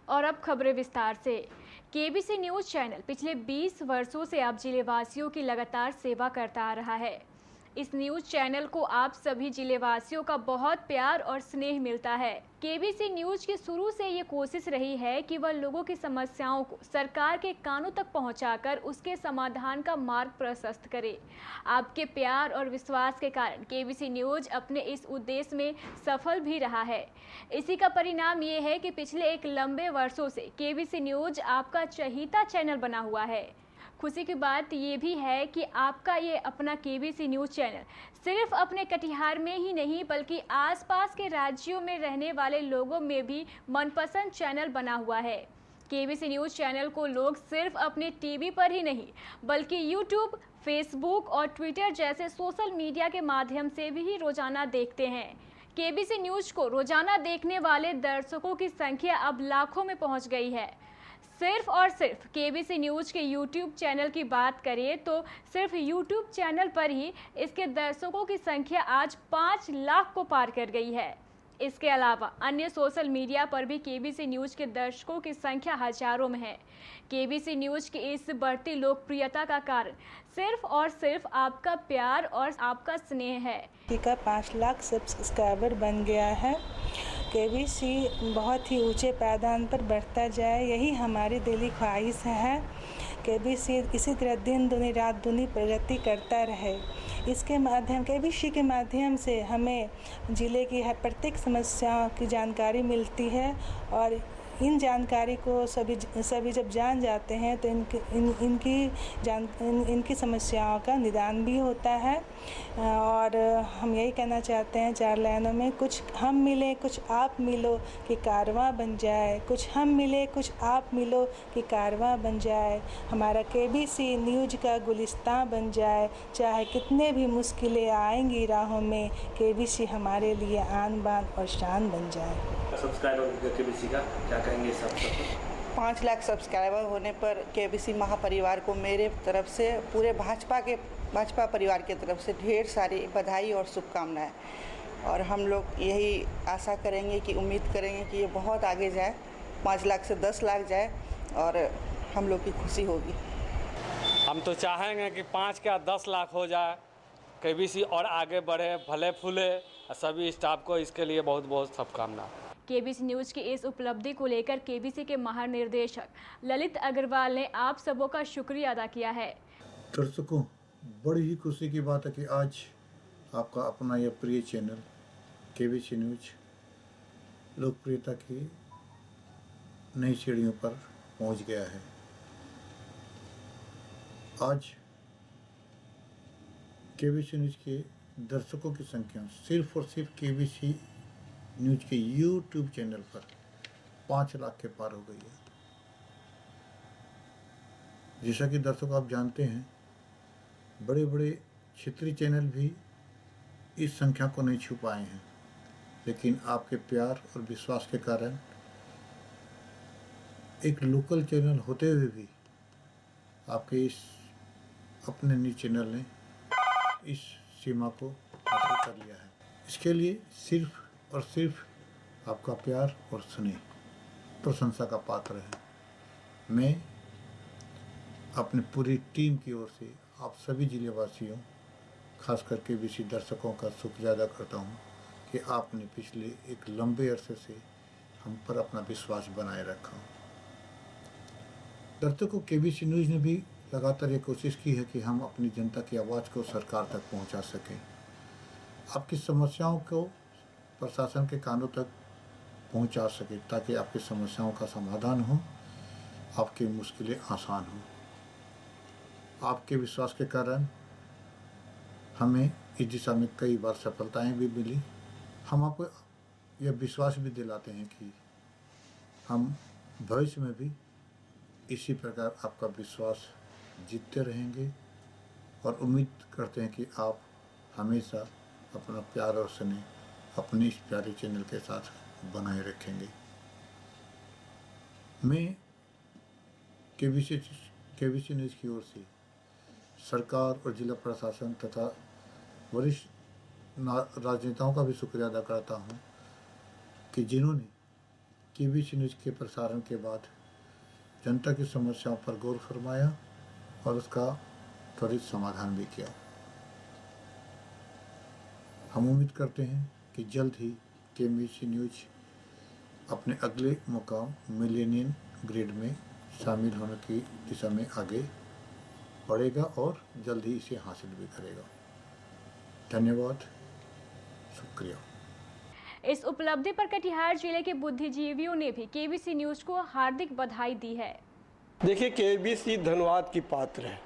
और अब खबरें विस्तार से। केबीसी न्यूज़ चैनल पिछले 20 वर्षों से आप जिलेवासियों की लगातार सेवा करता आ रहा है। इस न्यूज़ चैनल को आप सभी जिलेवासियों का बहुत प्यार और स्नेह मिलता है। केबीसी न्यूज़ की शुरू से ये कोशिश रही है कि वह लोगों की समस्याओं को सरकार के कानों तक पहुंचाकर उसके समाधान का मार्ग प्रशस्त करे। आपके प्यार और विश्वास के कारण केबीसी न्यूज़ अपने इस उद्देश्य में सफल भी रहा है। इसी का परिणाम ये है कि पिछले एक लंबे वर्षों से केबीसी न्यूज़ आपका चहीता चैनल बना हुआ है। खुशी की बात ये भी है कि आपका ये अपना केबीसी न्यूज़ चैनल सिर्फ अपने कटिहार में ही नहीं बल्कि आसपास के राज्यों में रहने वाले लोगों में भी मनपसंद चैनल बना हुआ है। केबीसी न्यूज़ चैनल को लोग सिर्फ अपने टीवी पर ही नहीं बल्कि यूट्यूब, फेसबुक और ट्विटर जैसे सोशल मीडिया के माध्यम से भी रोजाना देखते हैं। केबीसी न्यूज़ को रोजाना देखने वाले दर्शकों की संख्या अब लाखों में पहुंच गई है। सिर्फ और सिर्फ केबीसी न्यूज़ के यूट्यूब चैनल की बात करें तो सिर्फ यूट्यूब चैनल पर ही इसके दर्शकों की संख्या आज 5 लाख को पार कर गई है। इसके अलावा अन्य सोशल मीडिया पर भी केबीसी न्यूज़ के दर्शकों की संख्या हजारों में है। केबीसी न्यूज़ की इस बढ़ती लोकप्रियता का कारण सिर्फ और सिर्फ आपका प्यार और आपका स्नेह है। का 5 लाख सब्सक्राइबर बन गया है। केबीसी बहुत ही ऊंचे पायदान पर बढ़ता जाए, यही हमारी दिली ख्वाहिश है। केबीसी इसी तरह दिन दुनी रात दुनी प्रगति करता रहे। इसके माध्यम केबीसी के माध्यम से हमें ज़िले की हर प्रत्येक समस्याओं की जानकारी मिलती है और इन जानकारी को सभी जब जान जाते हैं तो इनकी समस्याओं का निदान भी होता है। और हम यही कहना चाहते हैं 4 लाइनों में, कुछ हम मिले कुछ आप मिलो कि कारवां बन जाए, कुछ हम मिले कुछ आप मिलो कि कारवां बन जाए। हमारा केबीसी न्यूज़ का गुलिस्तां बन जाए, चाहे कितने भी मुश्किलें आएंगी राहों में, केबीसी हमारे लिए आन बान और शान बन जाए। सब्सक्राइबर केबीसी का क्या कहेंगे सब? 5 लाख सब्सक्राइबर होने पर केबीसी महापरिवार को मेरे तरफ से पूरे भाजपा परिवार की तरफ से ढेर सारी बधाई और शुभकामनाएं। और हम लोग यही आशा करेंगे कि उम्मीद करेंगे कि ये बहुत आगे जाए, 5 लाख से 10 लाख जाए और हम लोग की खुशी होगी। हम तो चाहेंगे कि 5 या 10 लाख हो जाए, केबीसी और आगे बढ़े, फले फूले। सभी स्टाफ को इसके लिए बहुत बहुत शुभकामना। केबीसी न्यूज़ की इस उपलब्धि को लेकर केबीसी के महानिर्देशक ललित अग्रवाल ने आप सबों का शुक्रिया अदा किया है। दर्शकों, बड़ी ही खुशी की बात है कि आज आपका अपना यह प्रिय चैनल केबीसी न्यूज़ लोकप्रियता की नई सीढ़ियों पर पहुंच गया है। आज केबीसी न्यूज़ के दर्शकों की संख्या सिर्फ और सिर्फ केबीसी न्यूज़ के यूट्यूब चैनल पर 5 लाख के पार हो गई है। जैसा कि दर्शकों आप जानते हैं, बड़े बड़े क्षेत्रीय चैनल भी इस संख्या को नहीं छू पाए हैं, लेकिन आपके प्यार और विश्वास के कारण एक लोकल चैनल होते हुए भी आपके इस अपने न्यूज़ चैनल ने इस सीमा को हासिल कर लिया है। इसके लिए सिर्फ और सिर्फ आपका प्यार और स्नेह प्रशंसा का पात्र है। मैं अपनी पूरी टीम की ओर से आप सभी जिलेवासियों, खास करके केबीसी दर्शकों का शुक्रिया अदा करता हूं कि आपने पिछले एक लंबे अरसे से हम पर अपना विश्वास बनाए रखा। दर्शकों, केबीसी न्यूज़ ने भी लगातार ये कोशिश की है कि हम अपनी जनता की आवाज़ को सरकार तक पहुंचा सकें, आपकी समस्याओं को प्रशासन के कानों तक पहुंचा सके, ताकि आपकी समस्याओं का समाधान हो, आपकी मुश्किलें आसान हो। आपके विश्वास के कारण हमें इस दिशा में कई बार सफलताएं भी मिली। हम आपको यह विश्वास भी दिलाते हैं कि हम भविष्य में भी इसी प्रकार आपका विश्वास जीतते रहेंगे और उम्मीद करते हैं कि आप हमेशा अपना प्यार और स्नेह अपने इस प्यारे चैनल के साथ बनाए रखेंगे। मैं केबीसी न्यूज़ की ओर से सरकार और जिला प्रशासन तथा वरिष्ठ राजनेताओं का भी शुक्रिया अदा करता हूं कि जिन्होंने केबीसी न्यूज़ के प्रसारण के बाद जनता की समस्याओं पर गौर फरमाया और उसका त्वरित समाधान भी किया। हम उम्मीद करते हैं कि जल्द ही केबीसी न्यूज़ अपने अगले मुकाम मिलेनियम ग्रेड में शामिल होने की दिशा में आगे बढ़ेगा और जल्द ही इसे हासिल भी करेगा। धन्यवाद, शुक्रिया। इस उपलब्धि पर कटिहार जिले के बुद्धिजीवियों ने भी केबीसी न्यूज़ को हार्दिक बधाई दी है। देखिए, केबीसी धन्यवाद की पात्र है।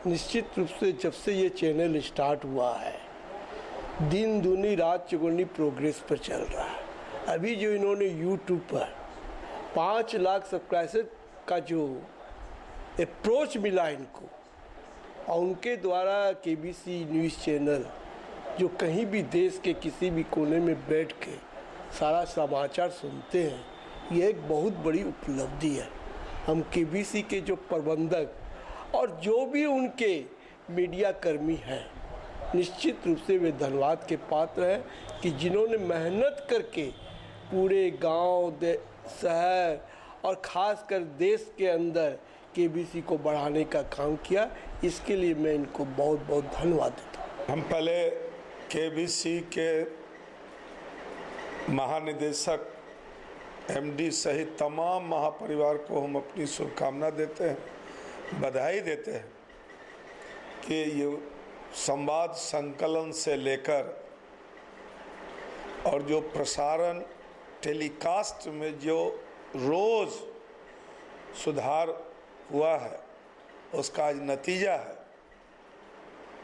निश्चित रूप से जब से ये चैनल स्टार्ट हुआ है, दिन दूनी रात चौगुनी प्रोग्रेस पर चल रहा है। अभी जो इन्होंने यूट्यूब पर 5 लाख सब्सक्राइबर का जो अप्रोच मिला इनको, और उनके द्वारा केबीसी न्यूज़ चैनल जो कहीं भी देश के किसी भी कोने में बैठ के सारा समाचार सुनते हैं, ये एक बहुत बड़ी उपलब्धि है। हम केबीसी के जो प्रबंधक और जो भी उनके मीडिया कर्मी हैं, निश्चित रूप से वे धन्यवाद के पात्र हैं कि जिन्होंने मेहनत करके पूरे गांव, शहर और ख़ासकर देश के अंदर केबीसी को बढ़ाने का काम किया। इसके लिए मैं इनको बहुत बहुत धन्यवाद देता हूँ। हम पहले केबीसी के महानिदेशक एमडी सहित तमाम महापरिवार को हम अपनी शुभकामना देते हैं, बधाई देते हैं कि ये संवाद संकलन से लेकर और जो प्रसारण टेलीकास्ट में जो रोज़ सुधार हुआ है, उसका आज नतीजा है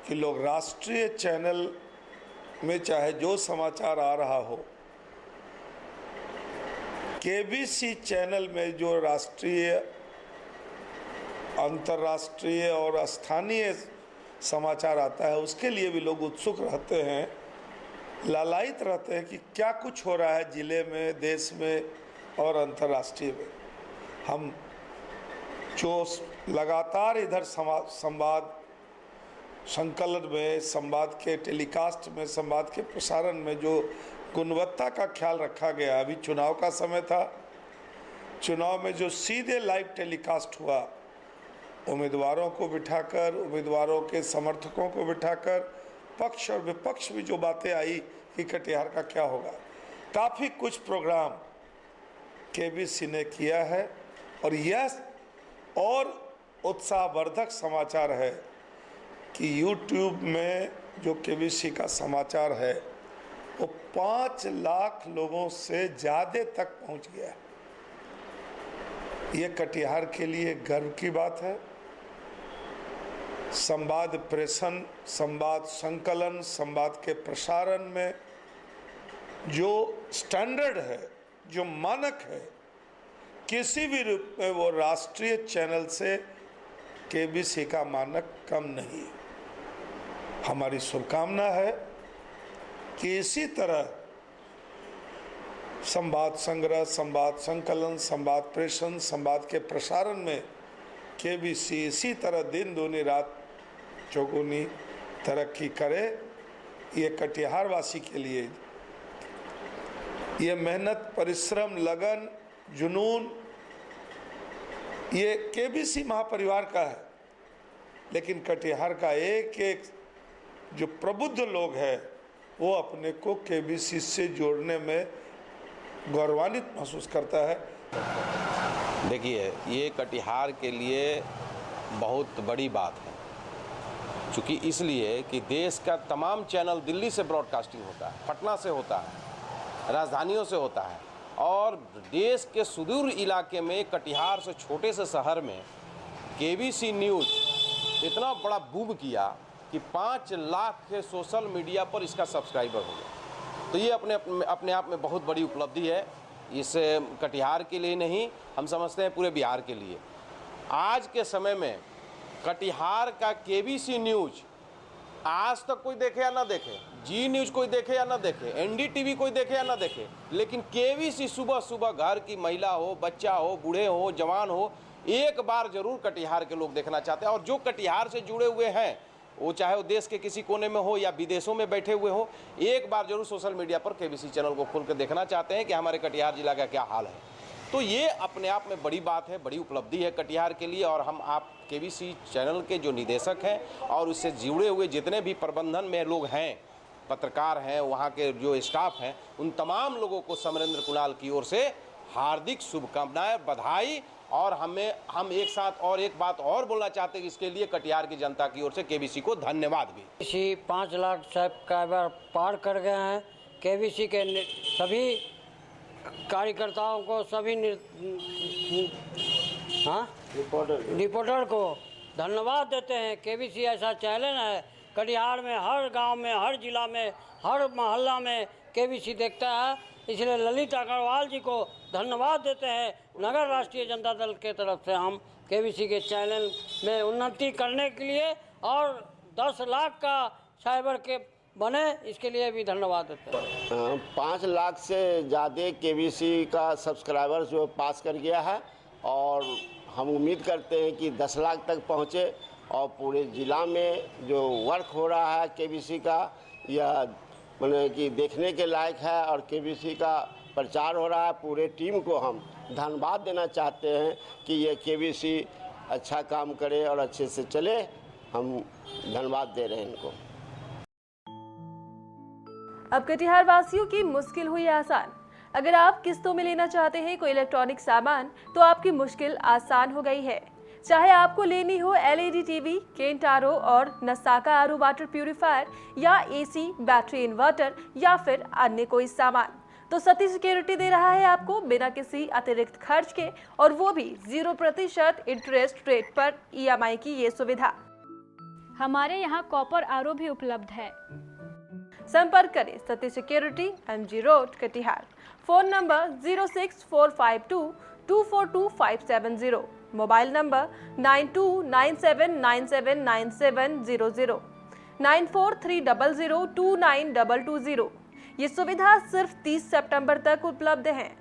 कि लोग राष्ट्रीय चैनल में चाहे जो समाचार आ रहा हो, केबीसी चैनल में जो राष्ट्रीय, अंतर्राष्ट्रीय और स्थानीय समाचार आता है, उसके लिए भी लोग उत्सुक रहते हैं, लालायित रहते हैं कि क्या कुछ हो रहा है ज़िले में, देश में और अंतर्राष्ट्रीय में। हम जो लगातार इधर संवाद संकलन में, संवाद के टेलीकास्ट में, संवाद के प्रसारण में जो गुणवत्ता का ख्याल रखा गया, अभी चुनाव का समय था, चुनाव में जो सीधे लाइव टेलीकास्ट हुआ, उम्मीदवारों को बिठाकर, उम्मीदवारों के समर्थकों को बिठाकर, पक्ष और विपक्ष में जो बातें आई कि कटिहार का क्या होगा, काफ़ी कुछ प्रोग्राम केबीसी ने किया है। और यह और उत्साहवर्धक समाचार है कि यूट्यूब में जो केबीसी का समाचार है वो 5 लाख लोगों से ज़्यादा तक पहुंच गया है। ये कटिहार के लिए गर्व की बात है। संवाद प्रेषण, संवाद संकलन, संवाद के प्रसारण में जो स्टैंडर्ड है, जो मानक है, किसी भी रूप में वो राष्ट्रीय चैनल से केबीसी का मानक कम नहीं है। हमारी शुभकामना है कि इसी तरह संवाद संग्रह, संवाद संकलन, संवाद प्रेषण, संवाद के प्रसारण में केबीसी इसी तरह दिन दूनी रात चौगुनी तरक्की करे। ये कटिहार वासी के लिए ये मेहनत, परिश्रम, लगन, जुनून ये केबीसी महापरिवार का है, लेकिन कटिहार का एक एक जो प्रबुद्ध लोग हैं वो अपने को केबीसी से जोड़ने में गौरवान्वित महसूस करता है। देखिए, ये कटिहार के लिए बहुत बड़ी बात है, क्योंकि इसलिए कि देश का तमाम चैनल दिल्ली से ब्रॉडकास्टिंग होता है, पटना से होता है, राजधानियों से होता है, और देश के सुदूर इलाके में कटिहार से छोटे से शहर में केबीसी न्यूज़ इतना बड़ा बूम किया कि 5 लाख के सोशल मीडिया पर इसका सब्सक्राइबर हो गया। तो ये अपने आप में बहुत बड़ी उपलब्धि है। इस कटिहार के लिए नहीं, हम समझते हैं पूरे बिहार के लिए। आज के समय में कटिहार का केबीसी न्यूज़ आज तक कोई देखे या ना देखे, जी न्यूज़ कोई देखे या ना देखे, एनडीटीवी कोई देखे या ना देखे, लेकिन केबीसी सुबह सुबह घर की महिला हो, बच्चा हो, बूढ़े हो, जवान हो, एक बार जरूर कटिहार के लोग देखना चाहते हैं। और जो कटिहार से जुड़े हुए हैं, वो चाहे वो देश के किसी कोने में हो या विदेशों में बैठे हुए हो, एक बार जरूर सोशल मीडिया पर केबीसी चैनल को खोल कर देखना चाहते हैं कि हमारे कटिहार जिला का क्या हाल है। तो ये अपने आप में बड़ी बात है, बड़ी उपलब्धि है कटिहार के लिए। और हम आप केबीसी चैनल के जो निदेशक हैं और उससे जुड़े हुए जितने भी प्रबंधन में लोग हैं, पत्रकार हैं, वहाँ के जो स्टाफ हैं, उन तमाम लोगों को समरेंद्र कुणाल की ओर से हार्दिक शुभकामनाएं, बधाई। और हम एक साथ और एक बात और बोलना चाहते हैं कि इसके लिए कटिहार की जनता की ओर से केबीसी को धन्यवाद भी। केबीसी 5 लाख सब्सक्राइबर पार कर गए हैं। केबीसी के सभी कार्यकर्ताओं को, सभी रिपोर्टर को धन्यवाद देते हैं। केबीसी ऐसा चैनल है, कटिहार में हर गांव में, हर जिला में, हर मोहल्ला में केबीसी देखता है। इसलिए ललित अग्रवाल जी को धन्यवाद देते हैं। नगर राष्ट्रीय जनता दल के तरफ से हम केबीसी के चैनल में उन्नति करने के लिए और 10 लाख का साइबर के बने, इसके लिए भी धन्यवाद देते हैं। 5 लाख से ज़्यादा केबीसी का सब्सक्राइबर जो पास कर गया है और हम उम्मीद करते हैं कि 10 लाख तक पहुँचे और पूरे ज़िला में जो वर्क हो रहा है केबीसी का, यह मतलब कि देखने के लायक है और केबीसी का प्रचार हो रहा है। पूरे टीम को हम धन्यवाद देना चाहते हैं कि ये केबीसी अच्छा काम करे और अच्छे से चले। हम धन्यवाद दे रहे हैं इनको। अब कटिहार वासियों की मुश्किल हुई आसान। अगर आप किस्तों में लेना चाहते हैं कोई इलेक्ट्रॉनिक सामान तो आपकी मुश्किल आसान हो गई है। चाहे आपको लेनी हो LED टीवी, केंट आरओ और नसाका आरओ वाटर प्यूरिफायर या AC, बैटरी इन्वर्टर या फिर अन्य कोई सामान, तो सती सिक्योरिटी दे रहा है आपको बिना किसी अतिरिक्त खर्च के, और वो भी 0% इंटरेस्ट रेट पर EMI की ये सुविधा। हमारे यहाँ कॉपर आरओ भी उपलब्ध है। संपर्क करें Sati security, MG road, Katihar. Phone number 06452242570। Mobile number 9297979700 9430029220। ये सुविधा सिर्फ 30 सितंबर तक उपलब्ध है।